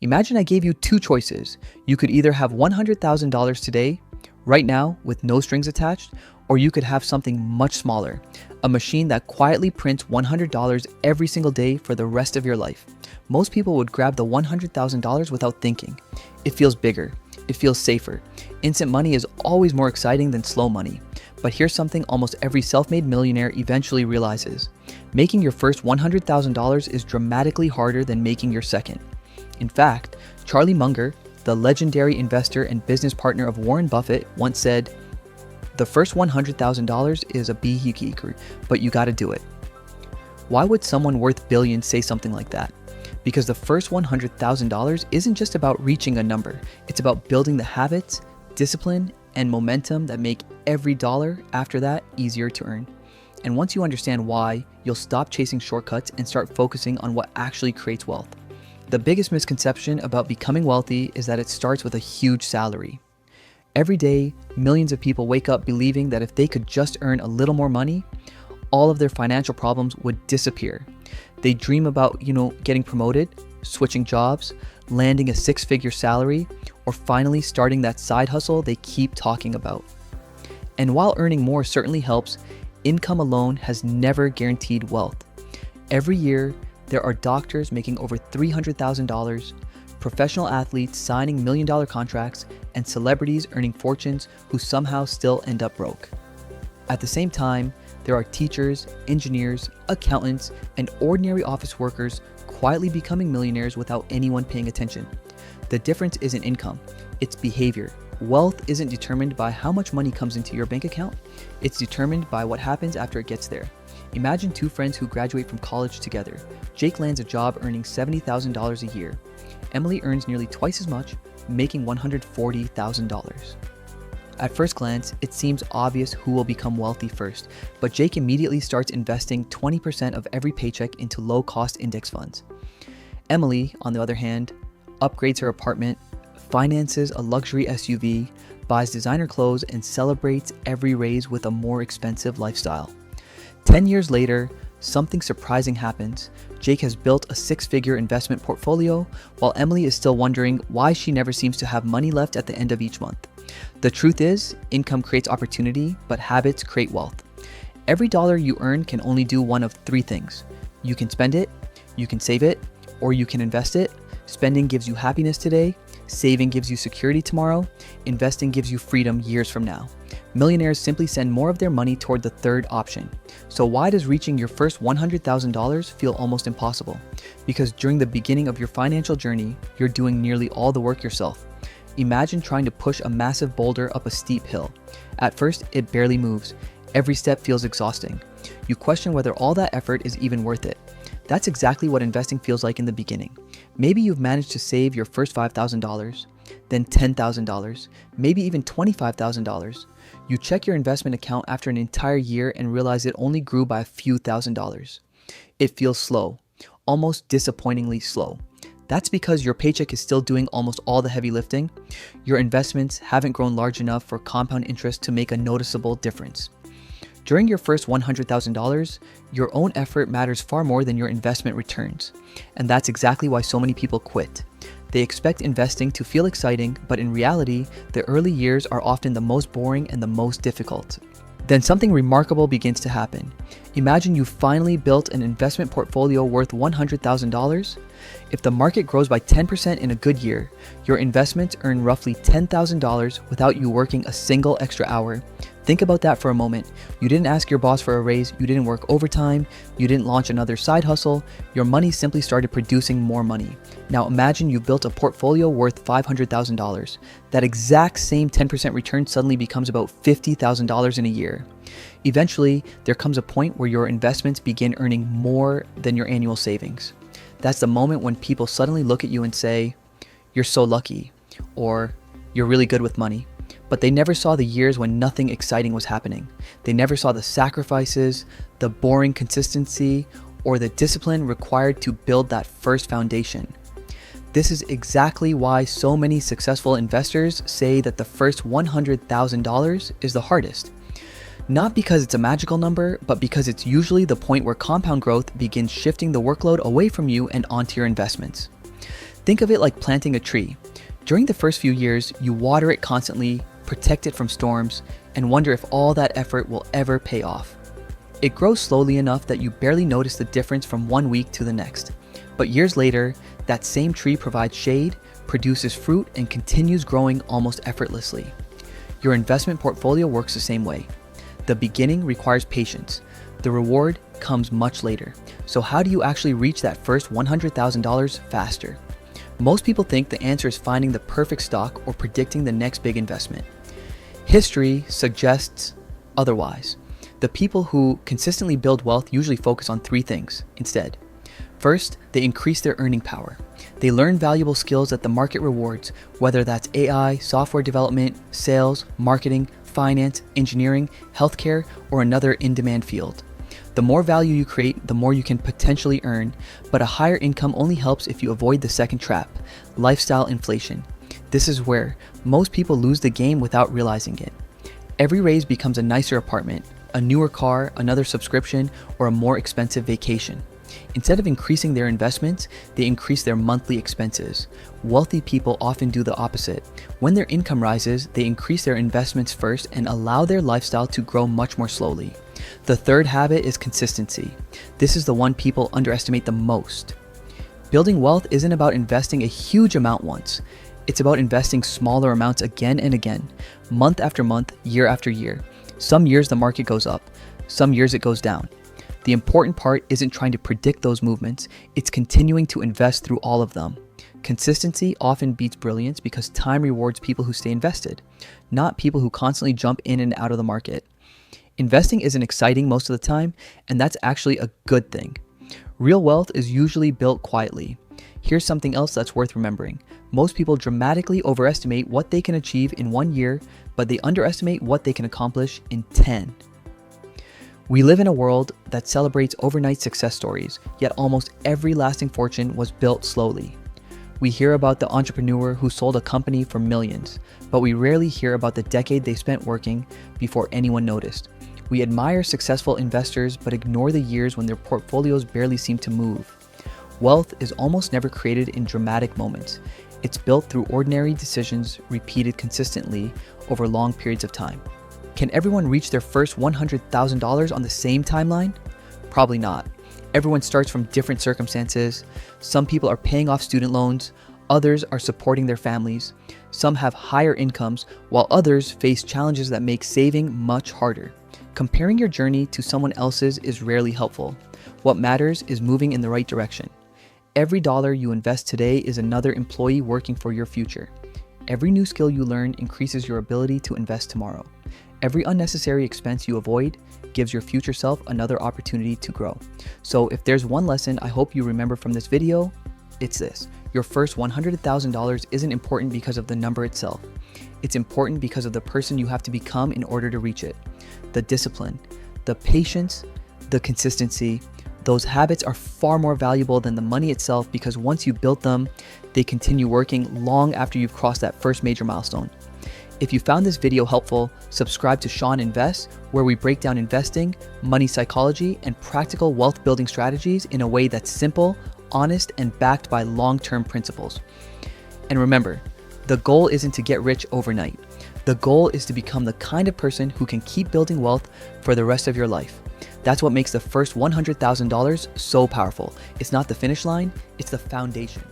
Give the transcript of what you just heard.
Imagine I gave you two choices. You could either have $100,000 today, right now, with no strings attached, or you could have something much smaller, a machine that quietly prints $100 every single day for the rest of your life. Most people would grab the $100,000 without thinking. It feels bigger. It feels safer. Instant money is always more exciting than slow money. But here's something almost every self-made millionaire eventually realizes. Making your first $100,000 is dramatically harder than making your second. In fact, Charlie Munger, the legendary investor and business partner of Warren Buffett, once said, "The first $100,000 is a bihiki, but you gotta do it." Why would someone worth billions say something like that? Because the first $100,000 isn't just about reaching a number. It's about building the habits, discipline, and momentum that make every dollar after that easier to earn. And once you understand why, you'll stop chasing shortcuts and start focusing on what actually creates wealth. The biggest misconception about becoming wealthy is that it starts with a huge salary. Every day, millions of people wake up believing that if they could just earn a little more money, all of their financial problems would disappear. They dream about, getting promoted, switching jobs, landing a six-figure salary, or finally starting that side hustle they keep talking about. And while earning more certainly helps, income alone has never guaranteed wealth. Every year, there are doctors making over $300,000, professional athletes signing million-dollar contracts, and celebrities earning fortunes who somehow still end up broke. At the same time, there are teachers, engineers, accountants, and ordinary office workers quietly becoming millionaires without anyone paying attention. The difference isn't income, it's behavior. Wealth isn't determined by how much money comes into your bank account, it's determined by what happens after it gets there. Imagine two friends who graduate from college together. Jake lands a job earning $70,000 a year. Emily earns nearly twice as much, making $140,000. At first glance, it seems obvious who will become wealthy first, but Jake immediately starts investing 20% of every paycheck into low-cost index funds. Emily, on the other hand, upgrades her apartment, finances a luxury SUV, buys designer clothes, and celebrates every raise with a more expensive lifestyle. 10 years later, something surprising happens. Jake has built a six-figure investment portfolio, while Emily is still wondering why she never seems to have money left at the end of each month. The truth is, income creates opportunity, but habits create wealth. Every dollar you earn can only do one of three things. You can spend it, you can save it, or you can invest it. Spending gives you happiness today, saving gives you security tomorrow, investing gives you freedom years from now. Millionaires simply send more of their money toward the third option. So why does reaching your first $100,000 feel almost impossible? Because during the beginning of your financial journey, you're doing nearly all the work yourself. Imagine trying to push a massive boulder up a steep hill. At first, it barely moves. Every step feels exhausting. You question whether all that effort is even worth it. That's exactly what investing feels like in the beginning. Maybe you've managed to save your first $5,000, then $10,000, maybe even $25,000. You check your investment account after an entire year and realize it only grew by a few $1,000s. It feels slow, almost disappointingly slow. That's because your paycheck is still doing almost all the heavy lifting. Your investments haven't grown large enough for compound interest to make a noticeable difference. During your first $100,000, your own effort matters far more than your investment returns. And that's exactly why so many people quit. They expect investing to feel exciting, but in reality, the early years are often the most boring and the most difficult. Then something remarkable begins to happen. Imagine you finally built an investment portfolio worth $100,000. If the market grows by 10% in a good year, your investments earn roughly $10,000 without you working a single extra hour. Think about that for a moment. You didn't ask your boss for a raise, you didn't work overtime, you didn't launch another side hustle, your money simply started producing more money. Now imagine you built a portfolio worth $500,000. That exact same 10% return suddenly becomes about $50,000 in a year. Eventually, there comes a point where your investments begin earning more than your annual savings. That's the moment when people suddenly look at you and say, "You're so lucky," or "You're really good with money." But they never saw the years when nothing exciting was happening. They never saw the sacrifices, the boring consistency, or the discipline required to build that first foundation. This is exactly why so many successful investors say that the first $100,000 is the hardest. Not because it's a magical number, but because it's usually the point where compound growth begins shifting the workload away from you and onto your investments. Think of it like planting a tree. During the first few years, you water it constantly, protect it from storms, and wonder if all that effort will ever pay off. It grows slowly enough that you barely notice the difference from one week to the next. But years later, that same tree provides shade, produces fruit, and continues growing almost effortlessly. Your investment portfolio works the same way. The beginning requires patience. The reward comes much later. So how do you actually reach that first $100,000 faster? Most people think the answer is finding the perfect stock or predicting the next big investment. History suggests otherwise. The people who consistently build wealth usually focus on three things instead. First, they increase their earning power. They learn valuable skills that the market rewards, whether that's AI, software development, sales, marketing, finance, engineering, healthcare, or another in-demand field. The more value you create, the more you can potentially earn, but a higher income only helps if you avoid the second trap, lifestyle inflation. This is where most people lose the game without realizing it. Every raise becomes a nicer apartment, a newer car, another subscription, or a more expensive vacation. Instead of increasing their investments, they increase their monthly expenses. Wealthy people often do the opposite. When their income rises, they increase their investments first and allow their lifestyle to grow much more slowly. The third habit is consistency. This is the one people underestimate the most. Building wealth isn't about investing a huge amount once. It's about investing smaller amounts again and again, month after month, year after year. Some years the market goes up, some years it goes down. The important part isn't trying to predict those movements, it's continuing to invest through all of them. Consistency often beats brilliance because time rewards people who stay invested, not people who constantly jump in and out of the market. Investing isn't exciting most of the time, and that's actually a good thing. Real wealth is usually built quietly. Here's something else that's worth remembering. Most people dramatically overestimate what they can achieve in 1 year, but they underestimate what they can accomplish in 10. We live in a world that celebrates overnight success stories, yet almost every lasting fortune was built slowly. We hear about the entrepreneur who sold a company for millions, but we rarely hear about the decade they spent working before anyone noticed. We admire successful investors but ignore the years when their portfolios barely seem to move. Wealth is almost never created in dramatic moments. It's built through ordinary decisions repeated consistently over long periods of time. Can everyone reach their first $100,000 on the same timeline? Probably not. Everyone starts from different circumstances. Some people are paying off student loans, others are supporting their families. Some have higher incomes, while others face challenges that make saving much harder. Comparing your journey to someone else's is rarely helpful. What matters is moving in the right direction. Every dollar you invest today is another employee working for your future. Every new skill you learn increases your ability to invest tomorrow. Every unnecessary expense you avoid gives your future self another opportunity to grow. So if there's one lesson I hope you remember from this video, it's this. Your first $100,000 isn't important because of the number itself. It's important because of the person you have to become in order to reach it. The discipline, the patience, the consistency, those habits are far more valuable than the money itself because once you built them, they continue working long after you've crossed that first major milestone. If you found this video helpful, subscribe to Shawn Invests, where we break down investing, money psychology, and practical wealth building strategies in a way that's simple, honest, and backed by long-term principles. And remember, the goal isn't to get rich overnight. The goal is to become the kind of person who can keep building wealth for the rest of your life. That's what makes the first $100,000 so powerful. It's not the finish line, it's the foundation.